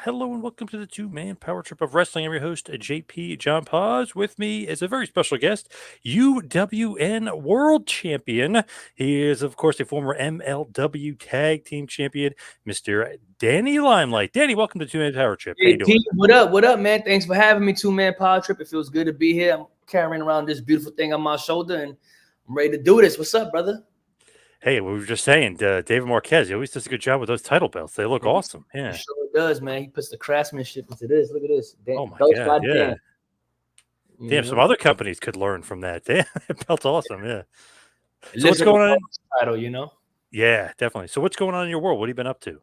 Hello and welcome to the two-man power trip of wrestling. I'm your host, JP John Paz. With me is a very special guest, UWN World Champion. He is, of course, a former MLW Tag Team Champion, Mr. Danny Limelight. Danny, welcome to Two-Man Power Trip. How you Hey doing? T, what up? What up, man? Thanks for having me, two-man power trip. It feels good to be here. I'm carrying around this beautiful thing on my shoulder, and I'm ready to do this. What's up, brother? Hey, we were just saying, David Marquez, he always does a good job with those title belts. They look Man, awesome. he Yeah. sure does, man. He puts the craftsmanship into this. Look at this, Oh my belt God. by Dan. Yeah. You Damn, some know, other companies could learn from that. Damn, that belt's awesome. Yeah. it So lives what's in the going on? title. You know, Yeah, definitely. So what's going on in your world? What have you been up to?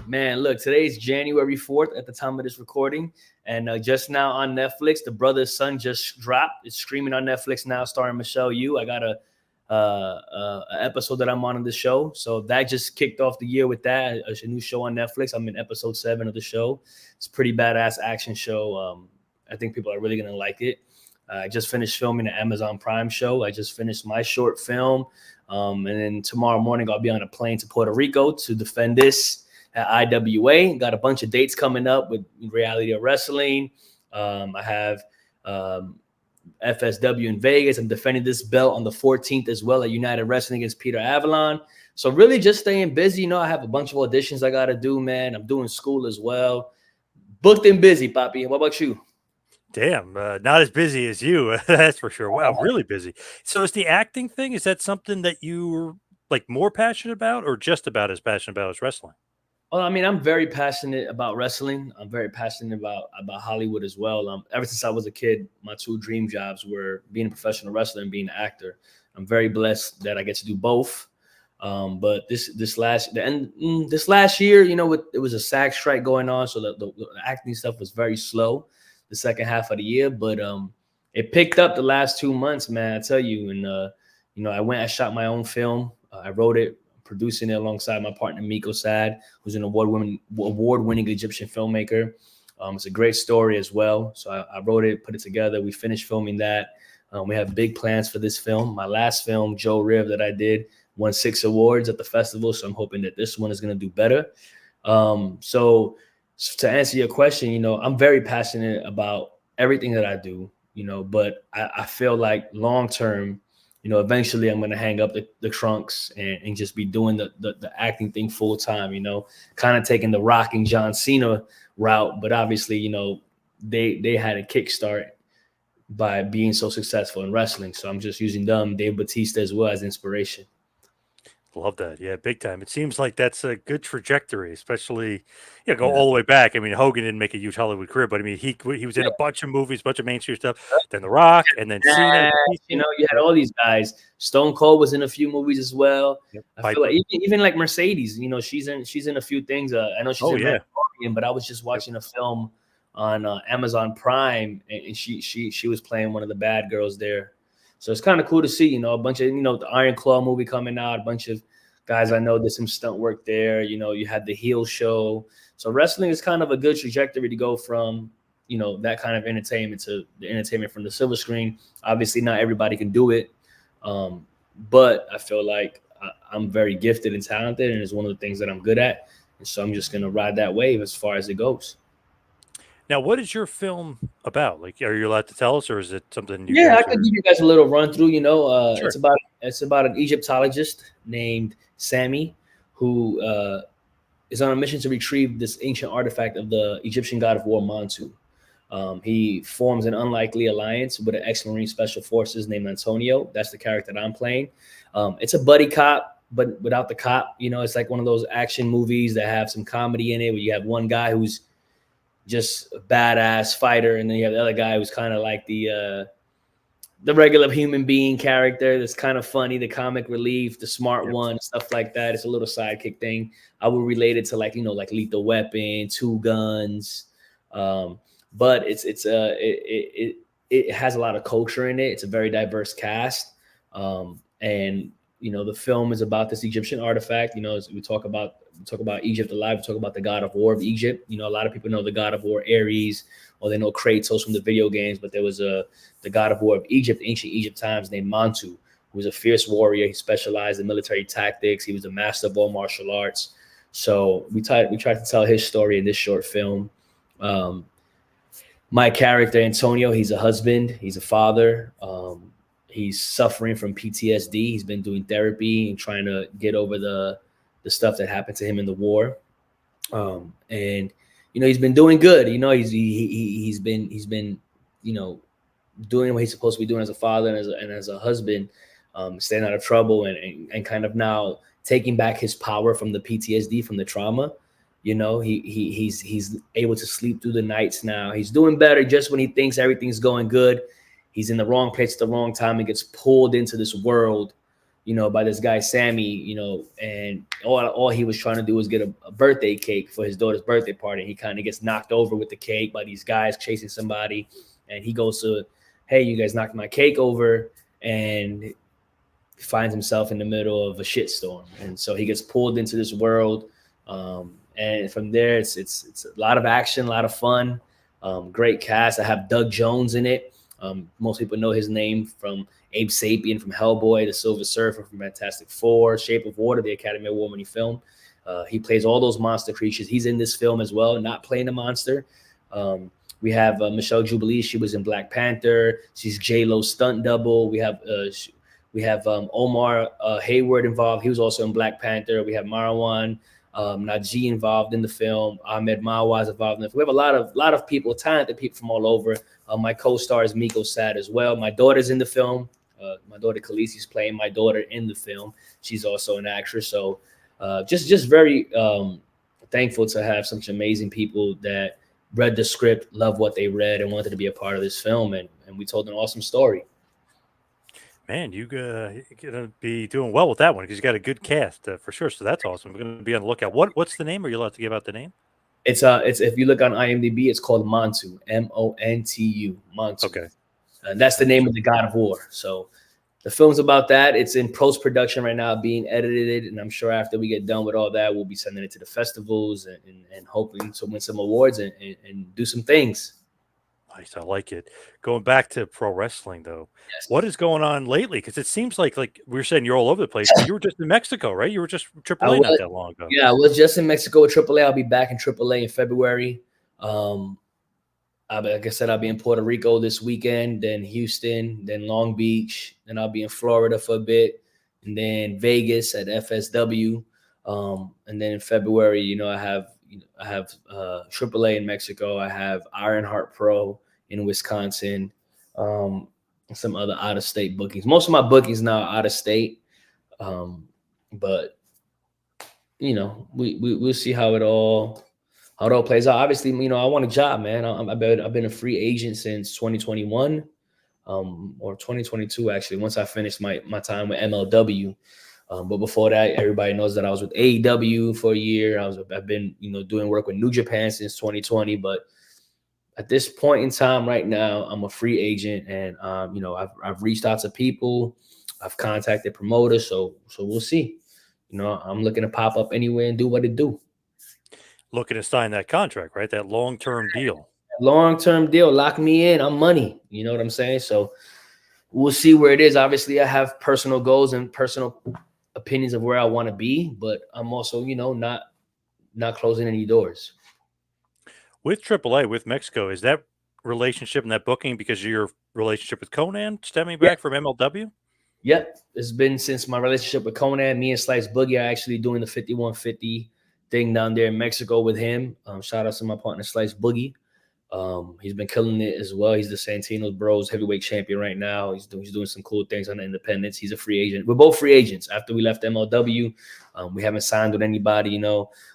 man. Look, today's January 4th at the time of this recording, and just now on Netflix, The Brother's Son just dropped. It's streaming on Netflix now, starring Michelle Yu. I got a episode that I'm on the show. So that just kicked off the year with that. A new show on Netflix. I'm in episode 7 of the show. It's a pretty badass action show. I think people are really gonna like it. I just finished filming the Amazon Prime show. I just finished my short film, and then tomorrow morning I'll be on a plane to Puerto Rico to defend this at IWA. Got a bunch of dates coming up with Reality of Wrestling. I have FSW in Vegas. I'm defending this belt on the 14th as well at United Wrestling against Peter Avalon. So really just staying busy. You know, I have a bunch of auditions I got to do, man. I'm doing school as well. Booked and busy, Poppy. What about you? Damn, not as busy as you, that's for sure. Wow, really busy. So is the acting thing, is that something that you're, like, more passionate about or just about as passionate about as wrestling? Well, I mean, I'm very passionate about wrestling. I'm very passionate about Hollywood as well. Ever since I was a kid, my two dream jobs were being a professional wrestler and being an actor. I'm very blessed that I get to do both. But this last year, you know, it was a SAG strike going on, so the acting stuff was very slow the second half of the year. But it picked up the last 2 months, man. I tell you, and you know, I shot my own film. I wrote it, producing it alongside my partner Miko Sad, who's an award-winning Egyptian filmmaker. It's a great story as well. So I wrote it, put it together. We finished filming that. We have big plans for this film. My last film, Joe Riv, that I did, won 6 awards at the festival. So I'm hoping that this one is going to do better. So to answer your question, you know, I'm very passionate about everything that I do, you know, but I feel like long term, you know, eventually I'm going to hang up the trunks and just be doing the acting thing full time, you know, kind of taking the Rock and John Cena route. But obviously, you know, they had a kickstart by being so successful in wrestling. So I'm just using them, Dave Batista as well, as inspiration. Love that. Yeah, big time. It seems like that's a good trajectory, especially, yeah, go Yeah. all the way back. I mean, Hogan didn't make a huge Hollywood career, but I mean, he was in a bunch of movies, bunch of mainstream stuff, then The Rock, and then Cena, Nash, you Batista. know, you had Yep, all these guys. Stone Cold was in a few movies as well. yep, I feel like Piper. even like Mercedes, you know, she's in a few things. I know she's Oh, in yeah. Mandalorian, but I was just Yep. watching a film on Amazon Prime, and she was playing one of the bad girls there. So it's kind of cool to see, you know, a bunch of, you know, the Iron Claw movie coming out, a bunch of guys I know did some stunt work there. You know, you had the heel show. So wrestling is kind of a good trajectory to go from, you know, that kind of entertainment to the entertainment from the silver screen. Obviously, not everybody can do it, um, but I feel like I'm very gifted and talented, and it's one of the things that I'm good at. And so I'm just gonna ride that wave as far as it goes. Now, what is your film about? Like, are you allowed to tell us, or is it something you Yeah, I guys could are? give you guys a little run through. You know, Sure. it's about an Egyptologist named Sammy who is on a mission to retrieve this ancient artifact of the Egyptian god of war Montu. He forms an unlikely alliance with an ex-Marine Special Forces named Antonio. That's the character that I'm playing. It's a buddy cop, but without the cop. You know, it's like one of those action movies that have some comedy in it, where you have one guy who's just a badass fighter, and then you have the other guy who's kind of like the regular human being character that's kind of funny, the comic relief, the smart Yep. one, stuff like that. It's a little sidekick thing. I would relate it to, like, you know, like Lethal Weapon, Two Guns, um, but it has a lot of culture in it. It's a very diverse cast, and you know, the film is about this Egyptian artifact. You know, as we talk about Egypt alive. We talk about the god of war of Egypt. You know, a lot of people know the god of war Ares, or they know Kratos from the video games, but there was the god of war of Egypt, ancient Egypt times, named Montu, who was a fierce warrior. He specialized in military tactics. He was a master of all martial arts. So we tried to tell his story in this short film. Um, my character Antonio, he's a husband, he's a father. He's suffering from PTSD. He's been doing therapy and trying to get over the stuff that happened to him in the war. And he's been doing good. He's been doing what he's supposed to be doing as a father and as a husband, staying out of trouble and kind of now taking back his power from the PTSD, from the trauma. He's able to sleep through the nights now. He's doing better. Just when he thinks everything's going good, he's in the wrong place at the wrong time and gets pulled into this world, by this guy Sammy, and all he was trying to do was get a birthday cake for his daughter's birthday party. He kind of gets knocked over with the cake by these guys chasing somebody, and he goes to, "Hey, you guys knocked my cake over," and finds himself in the middle of a shitstorm, and so he gets pulled into this world. And from there, it's a lot of action, a lot of fun. Great cast. I have Doug Jones in it. Most people know his name from Abe Sapien from Hellboy, The Silver Surfer from Fantastic Four, Shape of Water, the Academy Award-winning film. He plays all those monster creatures. He's in this film as well, not playing a monster. We have Michelle Jubilee. She was in Black Panther. She's J-Lo's stunt double. We have Omar Hayward involved. He was also in Black Panther. We have Marwan Najee involved in the film. Ahmed Mawaz involved in the film. We have a lot of people, talented people from all over. My co-star is Miko Sad as well. My daughter's in the film. My daughter Khaleesi's playing my daughter in the film. She's also an actress. So just very thankful to have such amazing people that read the script, loved what they read, and wanted to be a part of this film. And we told an awesome story. Man, you're gonna be doing well with that one because you got a good cast for sure. So that's awesome. We're gonna be on the lookout. What's the name? Are you allowed to give out the name? It's if you look on IMDb, it's called Montu, Montu, Montu. Okay. And that's the name of the God of War. So the film's about that. It's in post-production right now, being edited, and I'm sure after we get done with all that, we'll be sending it to the festivals and hoping to win some awards and do some things. Nice, I like it. Going back to pro wrestling though, what Yes. is going on lately? Because it seems like we were saying you're all over the place, but you were just in Mexico, right? You were just I AAA not was, that long ago. yeah, I was just in Mexico with AAA. I'll be back in AAA in February. Um, like I said, I'll be in Puerto Rico this weekend, then Houston, then Long Beach, then I'll be in Florida for a bit, and then Vegas at FSW. And then in February, I have AAA in Mexico. I have Ironheart Pro in Wisconsin, and some other out of state bookings. Most of my bookings now are out of state, but we'll see how it all plays out. Obviously, I want a job, man. I've been a free agent since 2021, or 2022 actually. Once I finished my time with MLW, but before that, everybody knows that I was with AEW for a year. I've been doing work with New Japan since 2020. But at this point in time, right now, I'm a free agent, and I've reached out to people, I've contacted promoters, so we'll see. I'm looking to pop up anywhere and do what it do. Looking to sign that contract, right? That long-term deal. Long-term deal, lock me in. I'm money. You know what I'm saying? So we'll see where it is. Obviously, I have personal goals and personal opinions of where I want to be, but I'm also, not closing any doors. With AAA, with Mexico, is that relationship and that booking because of your relationship with Conan stemming Yeah. back from MLW? Yep. It's been since my relationship with Conan. Me and Slice Boogie are actually doing the 5150 thing down there in Mexico with him. Shout out to my partner Slice Boogie. He's been killing it as well. He's the Santino Bros heavyweight champion right now. He's doing some cool things on the independents. He's a free agent. We're both free agents. After we left MLW, we haven't signed with anybody.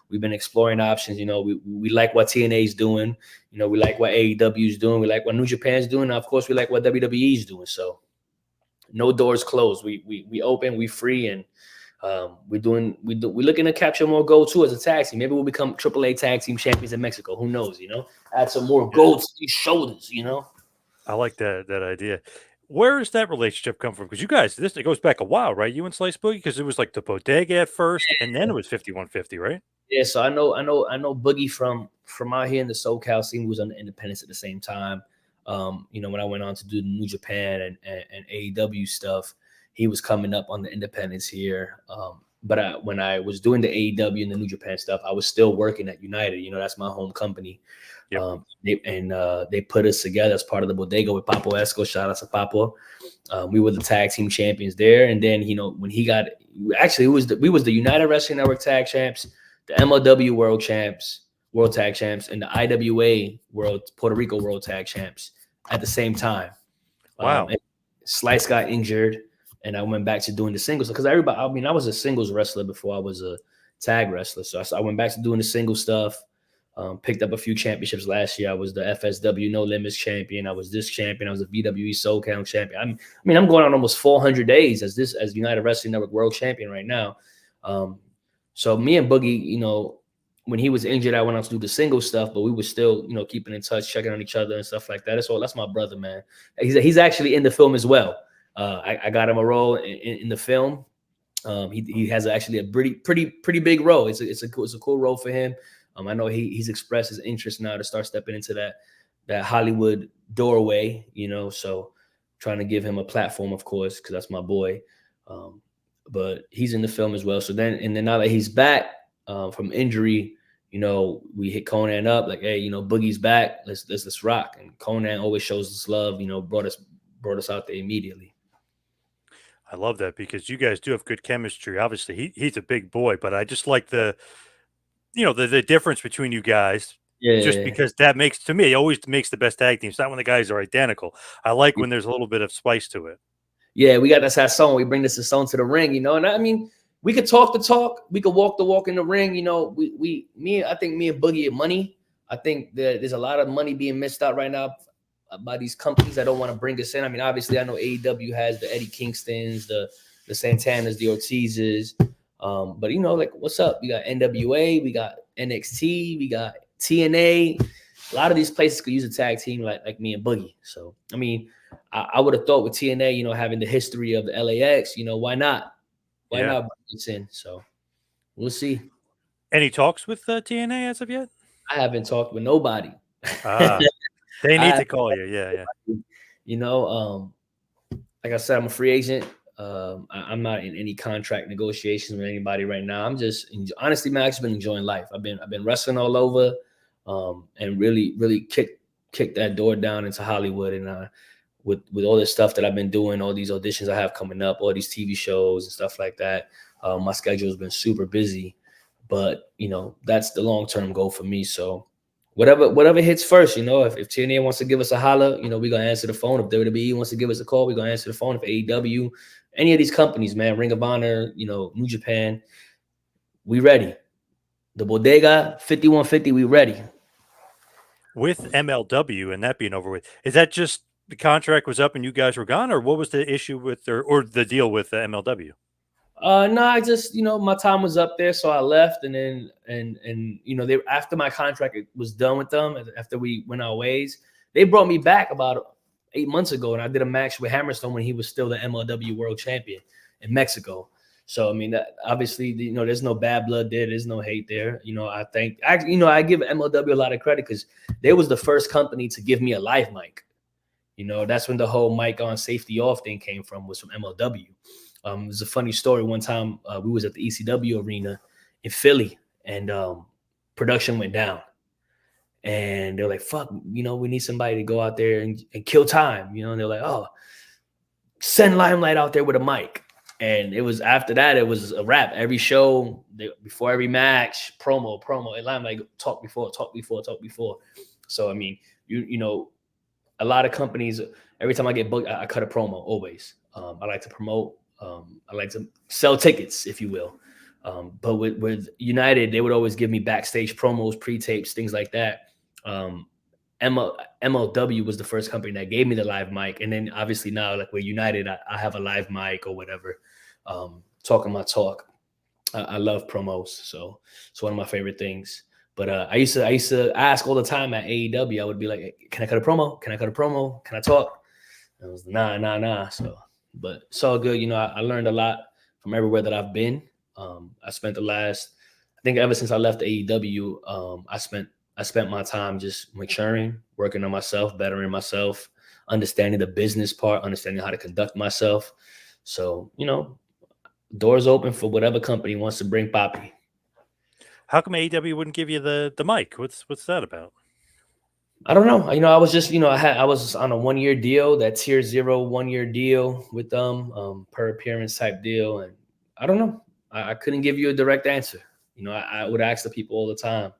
We've been exploring options. We like what TNA is doing. We like what AEW is doing. We like what New Japan's doing. And of course, we like what WWE is doing. So no doors closed. We open. We free, and we're looking to capture more gold too as a tag team. Maybe we'll become AAA tag team champions in Mexico. Who knows? Add some more Yeah, gold to these shoulders. I like that idea. Where does that relationship come from? Because you guys, it goes back a while, right? You and Slice Boogie, because it was like the bodega at first, and then it was 5150, right? Yeah, so I know Boogie from out here in the SoCal scene, who was on the independence at the same time. When I went on to do the New Japan and AEW stuff, he was coming up on the independence here. But when I was doing the AEW and the New Japan stuff, I was still working at United. That's my home company. Yep. They put us together as part of the bodega with Papo Esco. Shout out to Papo. We were the tag team champions there. And then, when he got, actually, we was the United Wrestling Network tag champs, the MLW world tag champs, and the IWA Puerto Rico world tag champs at the same time. Wow. And Slice got injured, and I went back to doing the singles because everybody. I mean, I was a singles wrestler before I was a tag wrestler, so I went back to doing the single stuff. Picked up a few championships last year. I was the FSW No Limits champion. I was this champion. I was the VWE Soul Count champion. I'm going on almost 400 days as United Wrestling Network world champion right now. So me and Boogie, when he was injured, I went out to do the single stuff, but we were still, keeping in touch, checking on each other and stuff like that. That's my brother, man. He's actually in the film as well. I got him a role in the film. He has actually a pretty big role. It's a cool role for him. I know he's expressed his interest now to start stepping into that Hollywood doorway, so trying to give him a platform, of course, because that's my boy. But he's in the film as well. So then now that he's back from injury, we hit Conan up like, hey, Boogie's back. Let's rock. And Conan always shows us love, brought us out there immediately. I love that because you guys do have good chemistry. Obviously, he's a big boy, but I just like the difference between you guys. Yeah. Just because that makes, to me, it always makes the best tag teams. Not when the guys are identical. I like when there's a little bit of spice to it. Yeah, we got this song. We bring this song to the ring, and I mean, we could talk the talk, we could walk the walk in the ring. I think me and Boogie are money. I think that there's a lot of money being missed out right now by these companies that don't want to bring us in. I mean, obviously, I know AEW has the Eddie Kingstons, the Santanas, the Ortizes. But like, what's up? We got NWA, we got NXT, we got TNA. A lot of these places could use a tag team like me and Boogie. So I mean, I would have thought with TNA, having the history of the LAX, why not? Why not bring this in? So we'll see. Any talks with TNA as of yet? I haven't talked with nobody. They need to call you. Yeah. Like I said, I'm a free agent. I'm not in any contract negotiations with anybody right now. I'm just honestly, man, I've just been enjoying life. I've been wrestling all over, and really kicked that door down into Hollywood. And with all this stuff that I've been doing, all these auditions I have coming up, all these TV shows and stuff like that, my schedule has been super busy. But that's the long-term goal for me. So whatever hits first, if TNA wants to give us a holler, we're gonna answer the phone. If WWE wants to give us a call, we're gonna answer the phone. If AEW, any of these companies, man, Ring of Honor, New Japan, we ready. The Bodega 5150, we ready. With MLW and that being over with, is that just the contract was up and you guys were gone, or what was the issue with or the deal with the MLW? No, I just, my time was up there, so I left, and then they, after my contract was done with them, after we went our ways, they brought me back about 8 months ago, and I did a match with Hammerstone when he was still the MLW world champion in Mexico. So I mean, that obviously, there's no bad blood there, there's no hate there. I give MLW a lot of credit because they was the first company to give me a live mic. That's when the whole mic on, safety off thing came from, was from MLW. It was a funny story. One time we was at the ECW arena in Philly, and production went down. And they're like, fuck, we need somebody to go out there and kill time. And they're like, oh, send Limelight out there with a mic. And it was after that, it was a wrap. Every show, before every match, promo, and Limelight, talk before. So, I mean, a lot of companies, every time I get booked, I cut a promo always. I like to promote. I like to sell tickets, if you will. But with United, they would always give me backstage promos, pre-tapes, things like that. MLW was the first company that gave me the live mic. And then obviously now, like, with United, I have a live mic or whatever, talking my talk. I love promos. So it's one of my favorite things. But I used to ask all the time at AEW. I would be like, hey, can I cut a promo? Can I talk? And I was nah. So, but it's all good. I learned a lot from everywhere that I've been. I spent I think ever since I left AEW, I spent my time just maturing, working on myself, bettering myself, understanding the business part, understanding how to conduct myself. So, Doors open for whatever company wants to bring Poppy. How come AEW wouldn't give you the mic? What's that about? I don't know. I was just, I was on a 1 year deal, that tier 0 1 year deal with them, per appearance type deal. And I don't know. I couldn't give you a direct answer. I would ask the people all the time.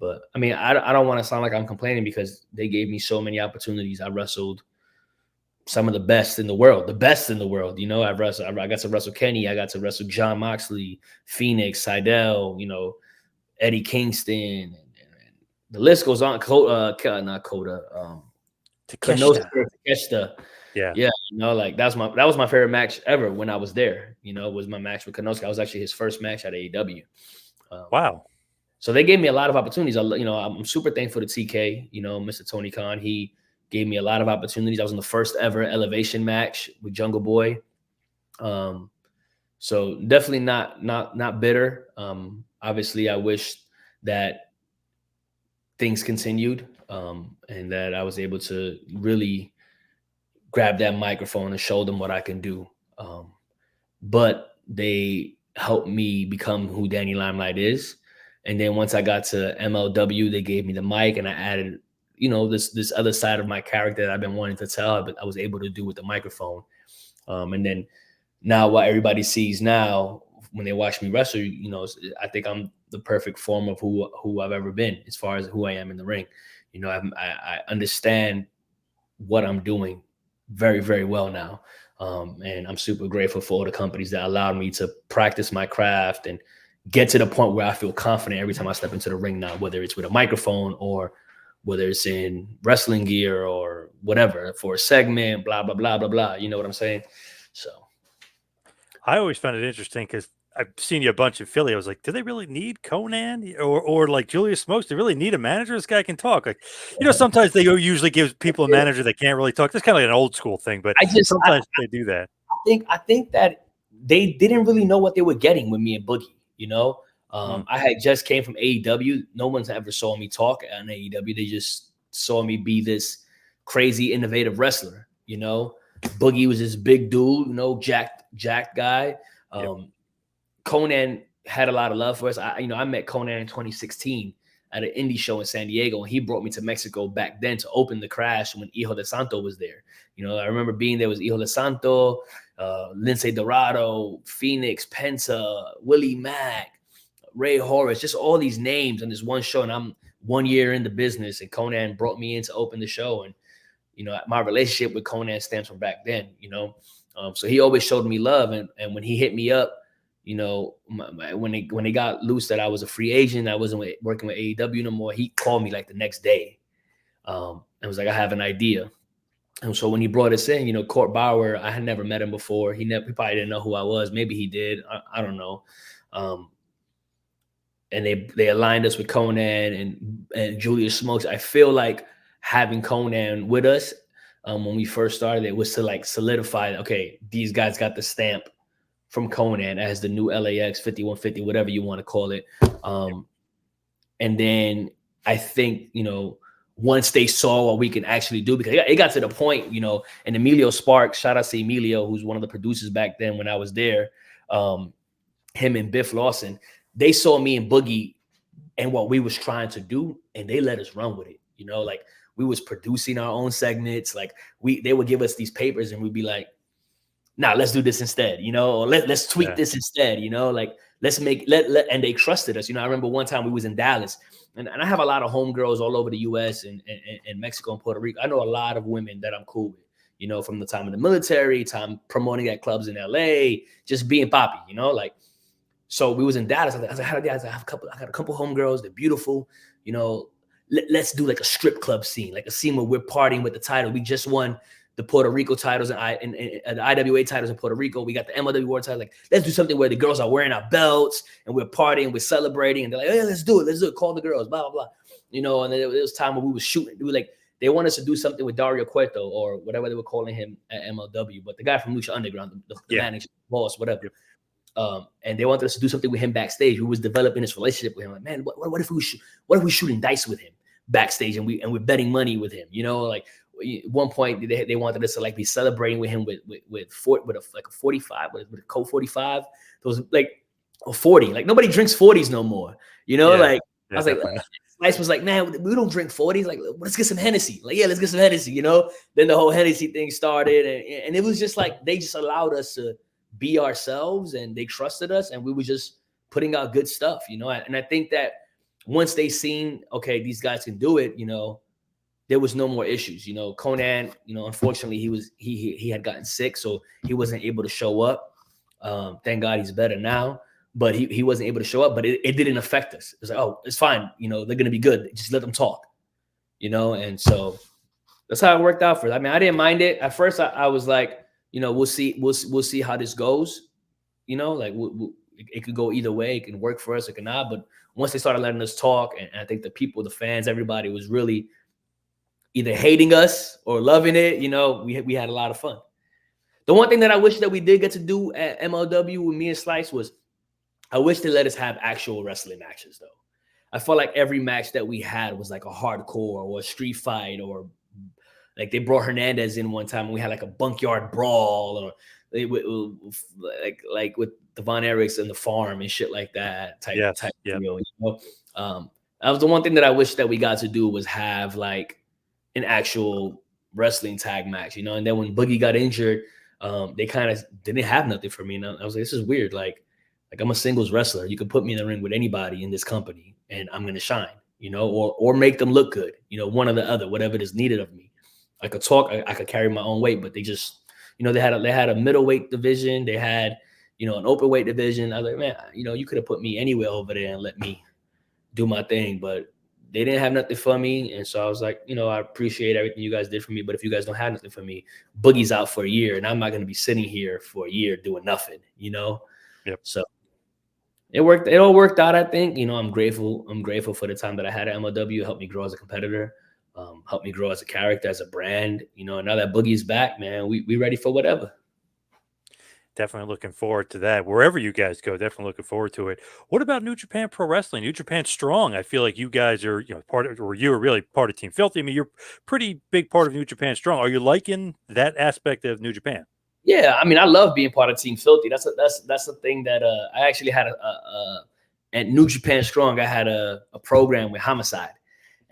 But I mean, I don't want to sound like I'm complaining because they gave me so many opportunities. I wrestled some of the best in the world, the best in the world. I got to wrestle Kenny. I got to wrestle John Moxley, Phoenix, Seidel, Eddie Kingston, and the list goes on. Not Coda, Takeshita. Takeshita. Yeah. Yeah, like that was my favorite match ever when I was there. Was my match with Konosuke. I was actually his first match at AEW. Wow. So they gave me a lot of opportunities. I'm super thankful to TK, Mr. Tony Khan. He gave me a lot of opportunities. I was in the first ever elevation match with Jungle Boy. So definitely not bitter. Obviously, I wish that things continued, and that I was able to really grab that microphone and show them what I can do. But they helped me become who Danny Limelight is. And then once I got to MLW, they gave me the mic, and I added, this other side of my character that I've been wanting to tell, but I was able to do with the microphone. And then now what everybody sees now when they watch me wrestle, I think I'm the perfect form of who I've ever been as far as who I am in the ring. I understand what I'm doing very, very well now. And I'm super grateful for all the companies that allowed me to practice my craft and get to the point where I feel confident every time I step into the ring now, whether it's with a microphone or whether it's in wrestling gear or whatever for a segment, blah, blah, blah, blah, blah. You know what I'm saying? So I always found it interesting because I've seen you a bunch in Philly. I was like, do they really need Conan or like Julius Smokes? Do they really need a manager? This guy can talk. Like, sometimes they usually give people a manager that can't really talk. That's kind of like an old school thing, but sometimes they do that. I think that they didn't really know what they were getting with me and Boogie. I had just came from AEW. No one's ever saw me talk on AEW. They just saw me be this crazy, innovative wrestler. Boogie was this big dude, jacked guy. Conan had a lot of love for us. I met Conan in 2016 at an indie show in San Diego, and he brought me to Mexico back then to open the Crash when Hijo de Santo was there. I remember being there with Hijo de Santo, Lince Dorado, Phoenix, Penta, Willie Mack, Ray Horace, just all these names on this one show. And I'm 1 year in the business, and Conan brought me in to open the show. And, my relationship with Conan stems from back then, so he always showed me love. And when he hit me up, when they got loose that I was a free agent, I wasn't working with AEW no more, he called me like the next day and was like, I have an idea. And so when he brought us in, Court Bauer, I had never met him before. He probably didn't know who I was. Maybe he did. I don't know. And they aligned us with Conan and Julius Smokes. I feel like having Conan with us when we first started, it was to like solidify, okay, these guys got the stamp from Conan as the new LAX 5150, whatever you want to call it. And then I think, once they saw what we can actually do, because it got to the point, and Emilio Sparks, shout out to Emilio, who's one of the producers back then when I was there, him and Biff Lawson, they saw me and Boogie and what we was trying to do, and they let us run with it. Like we was producing our own segments. Like they would give us these papers and we'd be like, nah, let's do this instead, or let's tweak this instead, like let's make and they trusted us. I remember one time we was in Dallas, and I have a lot of homegirls all over the US and Mexico and Puerto Rico. I know a lot of women that I'm cool with, from the time in the military, time promoting at clubs in LA, just being poppy, like. So we was in Dallas. I was like, I got a couple homegirls. They're beautiful. Let's do like a strip club scene, like a scene where we're partying with the title. We just won the Puerto Rico titles and the IWA titles in Puerto Rico. We got the MLW World title. Like, let's do something where the girls are wearing our belts and we're partying, we're celebrating, and they're like, hey, let's do it. Call the girls, blah, blah, blah. And then it was time when we was shooting. We were like, they want us to do something with Dario Cueto or whatever they were calling him at MLW, but the guy from Lucha Underground, the manager, boss, whatever. And they wanted us to do something with him backstage. We was developing this relationship with him. Like, man, what if we shooting dice with him backstage and we're betting money with him? Like, at one point they wanted us to like be celebrating with him with like a 45 with a Colt 45. Those like a 40. Like nobody drinks 40s no more. Yeah. Like I Yeah, was like, definitely. Slice was like, man, we don't drink 40s. Like, let's get some Hennessy. Like, yeah, let's get some Hennessy. Then the whole Hennessy thing started, and it was just like they just allowed us to be ourselves, and they trusted us, and we were just putting out good stuff. And I think that once they seen, okay, these guys can do it, there was no more issues. Conan, unfortunately he had gotten sick, so he wasn't able to show up. Thank God he's better now, but he wasn't able to show up, but it didn't affect us. It's like, oh, it's fine. They're going to be good. Just let them talk, and so that's how it worked out for us. I mean, I didn't mind it. At first I was like, we'll see how this goes. Like it could go either way. It can work for us. It cannot. But once they started letting us talk, and I think the people, the fans, everybody was really either hating us or loving it. We had a lot of fun. The one thing that I wish that we did get to do at MLW with me and Slice was I wish they let us have actual wrestling matches, though. I felt like every match that we had was like a hardcore or a street fight, or like they brought Hernandez in one time and we had like a bunkyard brawl, or like with Devon Eriks and the farm and shit like that type deal. That was the one thing that I wish that we got to do, was have like an actual wrestling tag match, and then when Boogie got injured, they kind of didn't have nothing for me. And I was like, this is weird. Like I'm a singles wrestler. You can put me in the ring with anybody in this company and I'm going to shine, or make them look good, one or the other, whatever is needed of me. I could talk, I could carry my own weight, but they just, they had a middleweight division. They had, an open weight division. I was like, man, you could have put me anywhere over there and let me do my thing, but they didn't have nothing for me. And so I was like, I appreciate everything you guys did for me, but if you guys don't have nothing for me, Boogie's out for a year and I'm not going to be sitting here for a year doing nothing, Yep. So it worked. It all worked out, I think. I'm grateful. I'm grateful for the time that I had at MLW. It helped me grow as a competitor, helped me grow as a character, as a brand, and now that Boogie's back, man, we ready for whatever. Definitely looking forward to that. Wherever you guys go, definitely looking forward to it. What about New Japan Pro Wrestling? New Japan Strong. I feel like you guys are, part of, or you are really part of Team Filthy. I mean, you're pretty big part of New Japan Strong. Are you liking that aspect of New Japan? Yeah, I mean, I love being part of Team Filthy. That's the thing that I actually had at New Japan Strong. I had a program with Homicide,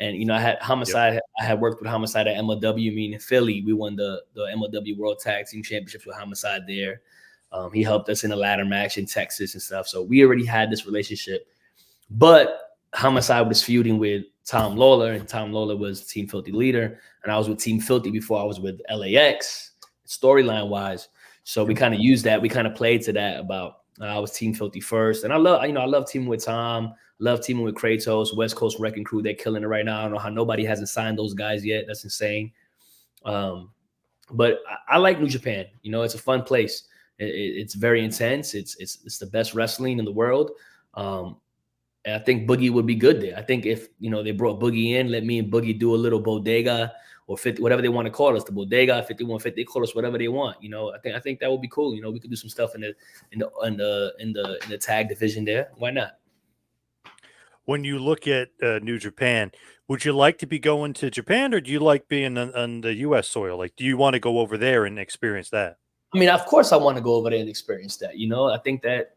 and I had Homicide. Yep. I had worked with Homicide at MLW. Me in Philly, we won the MLW World Tag Team Championships with Homicide there. He helped us in a ladder match in Texas and stuff. So we already had this relationship. But Homicide was feuding with Tom Lawler, and Tom Lawler was Team Filthy leader. And I was with Team Filthy before I was with LAX, storyline wise. So we kind of used that. We kind of played to that about I was Team Filthy first. And I love teaming with Tom, love teaming with Kratos, West Coast Wrecking Crew. They're killing it right now. I don't know how nobody hasn't signed those guys yet. That's insane. But I like New Japan. It's a fun place. It's very intense. It's the best wrestling in the world. And I think Boogie would be good there. I think if, they brought Boogie in, let me and Boogie do a little bodega or 50, whatever they want to call us, the bodega, 5150, call us whatever they want. I think that would be cool. We could do some stuff in the tag division there. Why not? When you look at New Japan, would you like to be going to Japan, or do you like being on the U.S. soil? Like, do you want to go over there and experience that? I mean, of course I want to go over there and experience that. I think that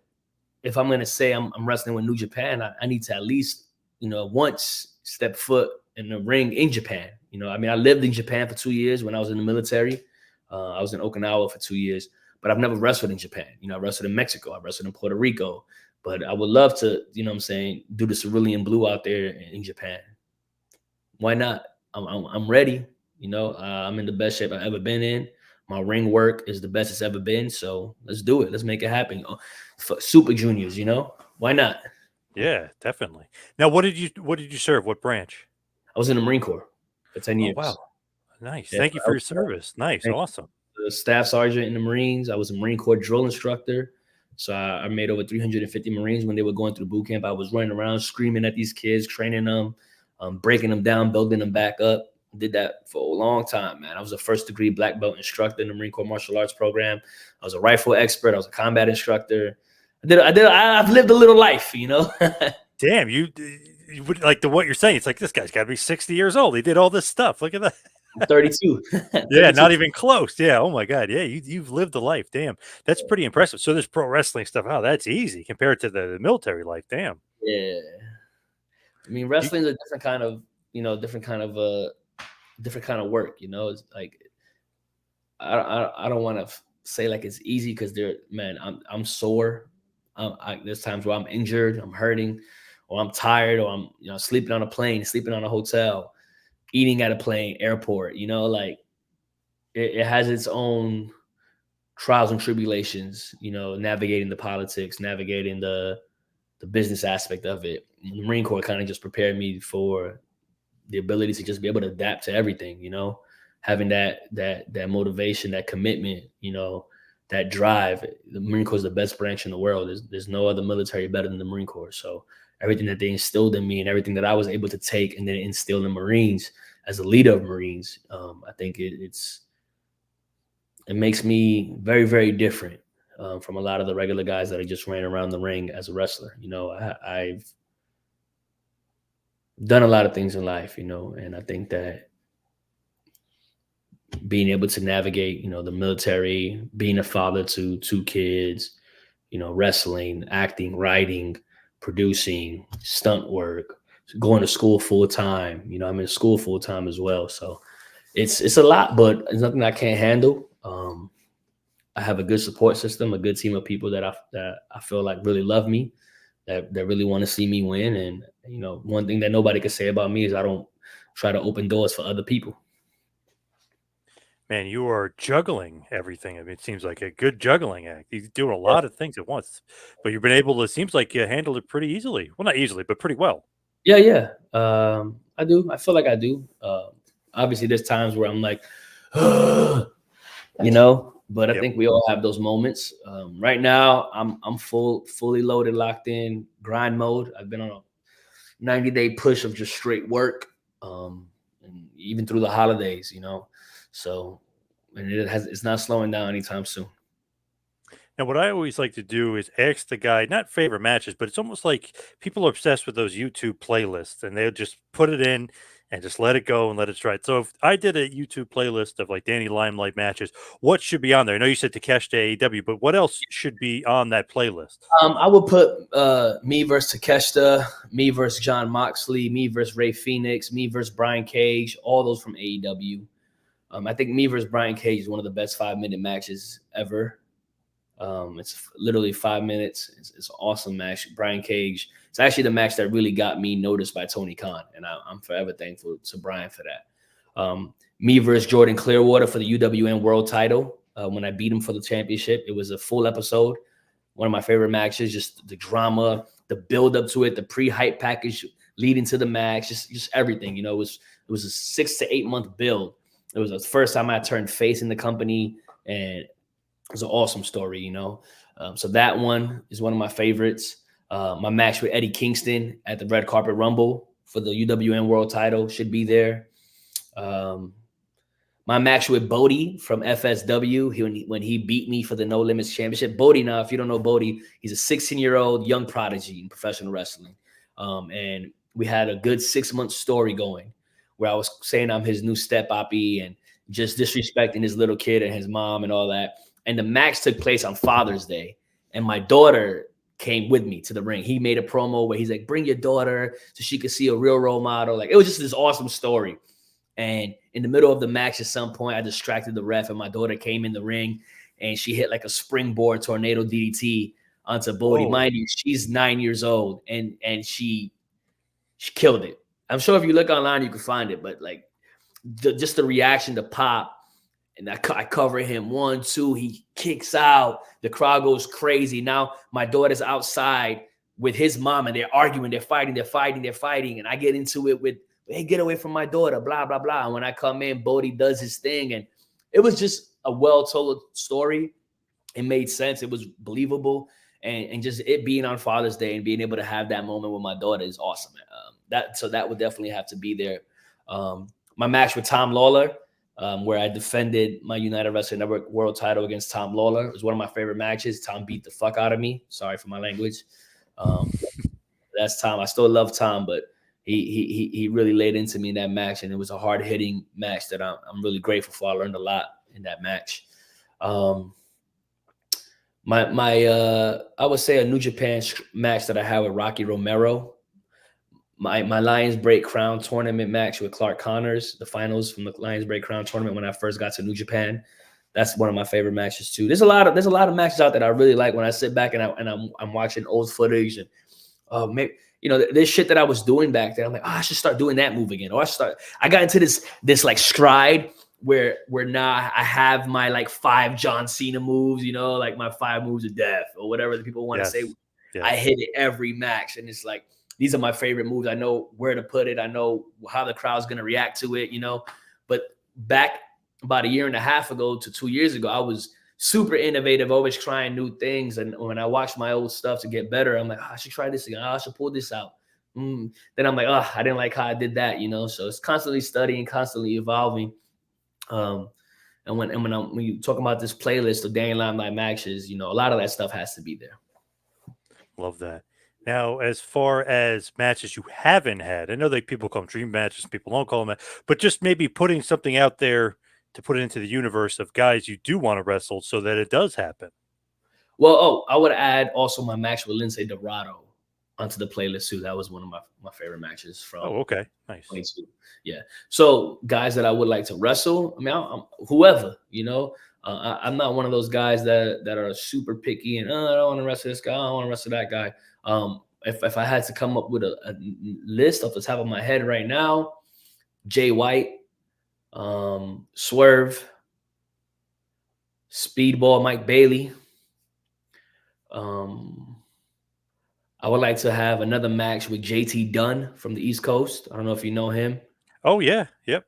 if I'm going to say I'm wrestling with New Japan, I need to at least, once step foot in the ring in Japan. I mean, I lived in Japan for 2 years when I was in the military. I was in Okinawa for 2 years, but I've never wrestled in Japan. I wrestled in Mexico. I wrestled in Puerto Rico. But I would love to, do the Cerulean Blue out there in Japan. Why not? I'm ready. I'm in the best shape I've ever been in. My ring work is the best it's ever been. So let's do it. Let's make it happen. For Super Juniors, why not? Yeah, definitely. Now, what did you serve? What branch? I was in the Marine Corps for 10 years. Oh, wow. Nice. Yeah, Thank you for your service. Nice. Awesome. The staff sergeant in the Marines. I was a Marine Corps drill instructor. So I made over 350 Marines when they were going through boot camp. I was running around screaming at these kids, training them, breaking them down, building them back up. Did that for a long time, man. I was a first degree black belt instructor in the Marine Corps martial arts program. I was a rifle expert. I was a combat instructor. I've lived a little life, Damn, you would like what you're saying. It's like, this guy's got to be 60 years old. He did all this stuff. Look at that. 32. Yeah, 32. not even close. Yeah. Oh my God. Yeah, you've lived a life. Damn, that's pretty impressive. So this pro wrestling stuff. Oh, that's easy compared to the military life. Damn. Yeah. I mean, You, wrestling's a different kind of, different kind of work. It's like I don't want to say like it's easy because man, I'm sore. There's times where I'm injured, I'm hurting, or I'm tired, or I'm sleeping on a plane, sleeping on a hotel, eating at a plane, airport. Like it has its own trials and tribulations. Navigating the politics, navigating the business aspect of it. The Marine Corps kind of just prepared me for the ability to just be able to adapt to everything, having that motivation, that commitment, that drive. The Marine Corps is the best branch in the world. There's no other military better than the Marine Corps. So everything that they instilled in me and everything that I was able to take and then instill in Marines as a leader of Marines, I think it makes me very, very different from a lot of the regular guys that I just ran around the ring as a wrestler. I've done a lot of things in life, and I think that being able to navigate, the military, being a father to two kids, wrestling, acting, writing, producing, stunt work, going to school full time. I'm in school full time as well. So it's a lot, but it's nothing I can't handle. I have a good support system, a good team of people that I feel like really love me, that really want to see me win. And one thing that nobody can say about me is I don't try to open doors for other people. man, you are juggling everything. I mean, it seems like a good juggling act. You're doing a lot of things at once, but you've been able to. Seems like you handled it pretty easily. Well, not easily, but pretty well. Yeah, yeah. I do. I feel like I do. Obviously, there's times where I'm like, but I Yep. think we all have those moments. Right now, I'm fully loaded, locked in, grind mode. I've been on a 90-day push of just straight work, and even through the holidays. So, and it's not slowing down anytime soon. And what I always like to do is ask the guy, not favorite matches, but it's almost like people are obsessed with those YouTube playlists and they'll just put it in and just let it go and let it stride. So if I did a YouTube playlist of like Danny Limelight matches, what should be on there? I know you said Takesh to AEW, but what else should be on that playlist? I would put me versus Takeshita, me versus John Moxley, me versus Ray Phoenix, me versus Brian Cage, all those from AEW. I think me versus Brian Cage is one of the best 5-minute matches ever. It's literally 5 minutes. It's an awesome match. Brian Cage. It's actually the match that really got me noticed by Tony Khan, and I'm forever thankful to Brian for that. Me versus Jordan Clearwater for the UWN World Title. When I beat him for the championship, it was a full episode. One of my favorite matches. Just the drama, the build up to it, the pre-hype package leading to the match, just everything. It was a 6 to 8 month build. It was the first time I turned face in the company, and it was an awesome story. So that one is one of my favorites. My match with Eddie Kingston at the Red Carpet Rumble for the UWN World Title should be there. My match with Bodie from FSW, when he beat me for the No Limits Championship. Bodie, now, if you don't know Bodie, he's a 16-year-old young prodigy in professional wrestling. And we had a good 6-month story going where I was saying I'm his new step oppie and just disrespecting his little kid and his mom and all that. And the match took place on Father's Day. And my daughter came with me to the ring. He made a promo where he's like, bring your daughter so she could see a real role model. Like, it was just this awesome story. And in the middle of the match, at some point, I distracted the ref, and my daughter came in the ring, and she hit like a springboard tornado DDT onto Bodie. Whoa. Mind you, she's 9 years old, and she killed it. I'm sure if you look online, you can find it. But like, just the reaction to Pop, and I cover him 1, 2. He kicks out. The crowd goes crazy. Now my daughter's outside with his mom, and they're arguing. They're fighting. And I get into it with, hey, get away from my daughter, blah, blah, blah. And when I come in, Bodie does his thing. And it was just a well-told story. It made sense. It was believable. And just it being on Father's Day and being able to have that moment with my daughter is awesome. So that would definitely have to be there. My match with Tom Lawler, where I defended my United Wrestling Network world title against Tom Lawler. It was one of my favorite matches. Tom beat the fuck out of me. Sorry for my language. That's Tom. I still love Tom, but he really laid into me in that match, and it was a hard hitting match that I'm really grateful for. I learned a lot in that match. My I would say a New Japan match that I had with Rocky Romero. My Lions Break Crown tournament match with Clark Connors, the finals from the Lions Break Crown tournament when I first got to New Japan. That's one of my favorite matches too. There's a lot of matches out that I really like when I sit back and I'm watching old footage and maybe there's shit that I was doing back then. I'm like, I should start doing that move again. Or I got into this like stride where now I have my like 5 John Cena moves, like my 5 moves of death or whatever the people want to say. Yes. I hit it every match, and it's like these are my favorite moves. I know where to put it. I know how the crowd's gonna react to it, But back about a year and a half ago to 2 years ago, I was super innovative, always trying new things. And when I watch my old stuff to get better, I'm like, I should try this again. I should pull this out. Then I'm like, I didn't like how I did that, So it's constantly studying, constantly evolving. And when you talk about this playlist of Daniel Limelight matches, a lot of that stuff has to be there. Love that. Now, as far as matches you haven't had, I know that people call them dream matches, people don't call them that, but just maybe putting something out there to put it into the universe of guys you do want to wrestle so that it does happen. Well, I would add also my match with Lindsay Dorado onto the playlist too. That was one of my favorite matches from. Oh, okay, nice. 22. Yeah. So guys that I would like to wrestle. I mean, I'm whoever. I'm not one of those guys that are super picky and I don't want to wrestle this guy. I don't want to wrestle that guy. If I had to come up with a list off the top of my head right now, Jay White, Swerve, Speedball Mike Bailey. I would like to have another match with JT Dunn from the East Coast. I don't know if you know him. Oh yeah, yep.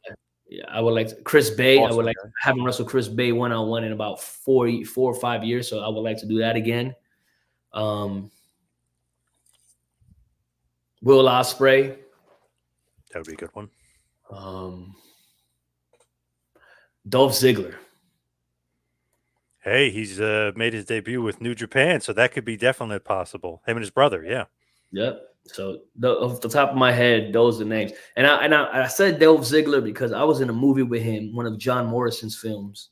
Yeah, I would like to, Chris Bay. Awesome I would like guy. to have him wrestle Chris Bay one-on-one in about 4 or 5 years. So I would like to do that again. Will Ospreay. That would be a good one. Dolph Ziggler. Hey, he's made his debut with New Japan, so that could be definitely possible. Him and his brother, yeah. Yep. So off the top of my head, those are the names. And I said Dolph Ziggler because I was in a movie with him, one of John Morrison's films,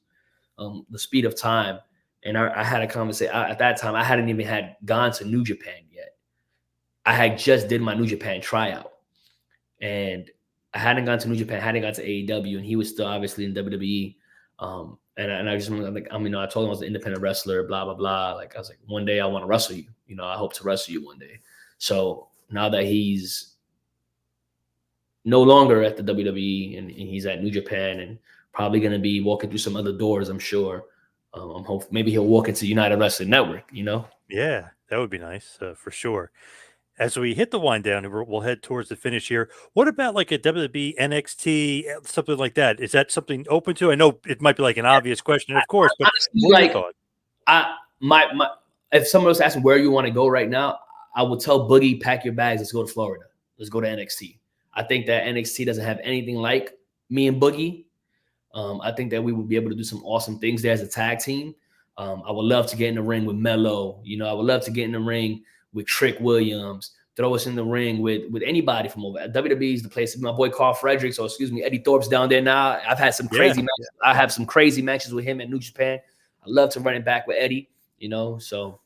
The Speed of Time. And I had a conversation. At that time, I hadn't even had gone to New Japan yet. I had just did my New Japan tryout. And I hadn't gone to New Japan, hadn't gone to AEW, and he was still obviously in WWE. And I just like, I told him I was an independent wrestler, blah, blah, blah. Like, I was like, one day I want to wrestle you. I hope to wrestle you one day. So now that he's no longer at the WWE and he's at New Japan and probably going to be walking through some other doors, I'm sure. I'm hoping maybe he'll walk into United Wrestling Network, Yeah, that would be nice for sure. As we hit the wind down, we'll head towards the finish here. What about like a WWE, NXT, something like that? Is that something open to? I know it might be like an obvious question, of course, but honestly, what are your thoughts? If someone was asking where you want to go right now, I would tell Boogie, pack your bags, let's go to Florida. Let's go to NXT. I think that NXT doesn't have anything like me and Boogie. I think that we would be able to do some awesome things there as a tag team. I would love to get in the ring with Mello. I would love to get in the ring with Trick Williams, throw us in the ring with anybody from over. WWE is the place. My boy Carl Fredericks, Eddie Thorpe's down there now. I've had some crazy matches. I have some crazy matches with him at New Japan. I love to run it back with Eddie, so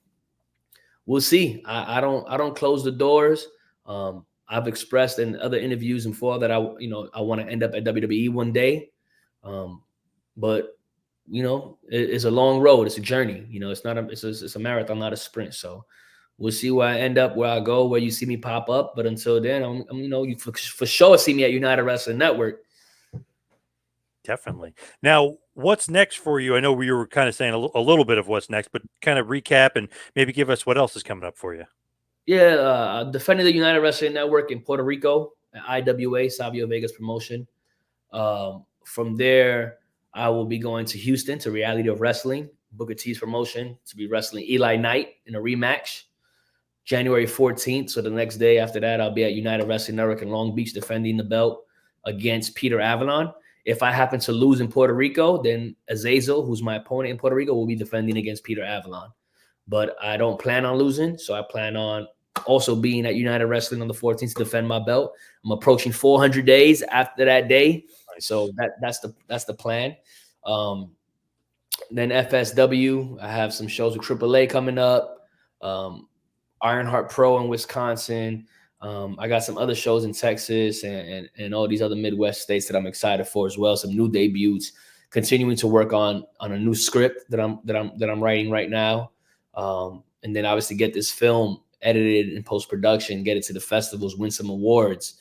we'll see. I don't close the doors. I've expressed in other interviews and before that I want to end up at WWE one day. But it's a long road. It's a journey. It's a marathon, not a sprint. So we'll see where I end up, where I go, where you see me pop up. But until then, you for sure see me at United Wrestling Network. Definitely. Now, what's next for you? I know we were kind of saying a little bit of what's next, but kind of recap and maybe give us what else is coming up for you. Yeah, defending the United Wrestling Network in Puerto Rico at IWA, Savio Vega's promotion. From there, I will be going to Houston to Reality of Wrestling, Booker T's promotion, to be wrestling Eli Knight in a rematch, January 14th. So the next day after that, I'll be at United Wrestling Network in Long Beach defending the belt against Peter Avalon. If I happen to lose in Puerto Rico, then Azazel, who's my opponent in Puerto Rico, will be defending against Peter Avalon. But I don't plan on losing, so I plan on also being at United Wrestling on the 14th to defend my belt. I'm approaching 400 days after that day, Nice. so that's the plan. Um, then FSW, I have some shows with AAA coming up. Ironheart Pro in Wisconsin. I got some other shows in Texas and all these other Midwest states that I'm excited for as well. Some new debuts. Continuing to work on a new script that I'm writing right now, and then obviously get this film edited in post production, get it to the festivals, win some awards,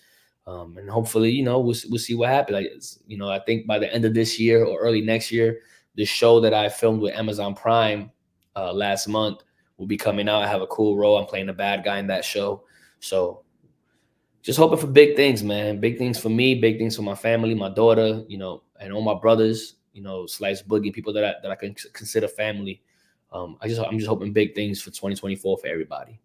and hopefully we'll see what happens. I think by the end of this year or early next year, the show that I filmed with Amazon Prime last month will be coming out. I have a cool role. I'm playing the bad guy in that show. So just hoping for big things, man. Big things for me, big things for my family, my daughter, and all my brothers, Slice Boogie, people that I can consider family. I'm just hoping big things for 2024 for everybody.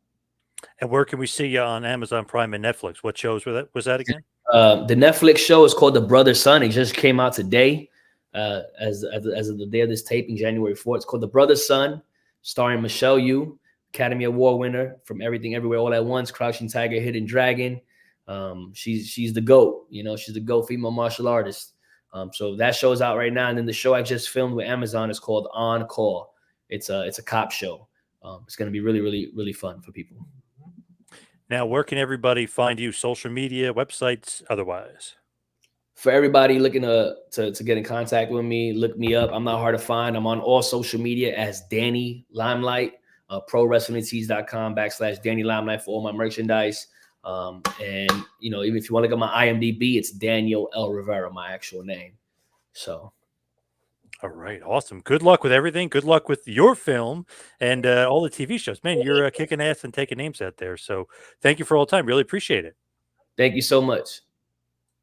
And where can we see you on Amazon Prime and Netflix? What shows was that again? The Netflix show is called The Brother Son. It just came out today, as of the day of this taping, January 4th. It's called The Brother Son, starring Michelle Yeoh, Academy Award winner from Everything Everywhere All at Once, Crouching Tiger, Hidden Dragon. She's the GOAT. She's the GOAT female martial artist. So that show's out right now. And then the show I just filmed with Amazon is called On Call. It's a cop show. It's going to be really, really, really fun for people. Now, where can everybody find you? Social media, websites, otherwise? For everybody looking to get in contact with me, look me up. I'm not hard to find. I'm on all social media as Danny Limelight, ProWrestlingTees.com/Danny Limelight for all my merchandise. And even if you want to look at my IMDb, it's Daniel L. Rivera, my actual name. So. All right. Awesome. Good luck with everything. Good luck with your film and all the TV shows. Man, you're kicking ass and taking names out there. So thank you for all the time. Really appreciate it. Thank you so much.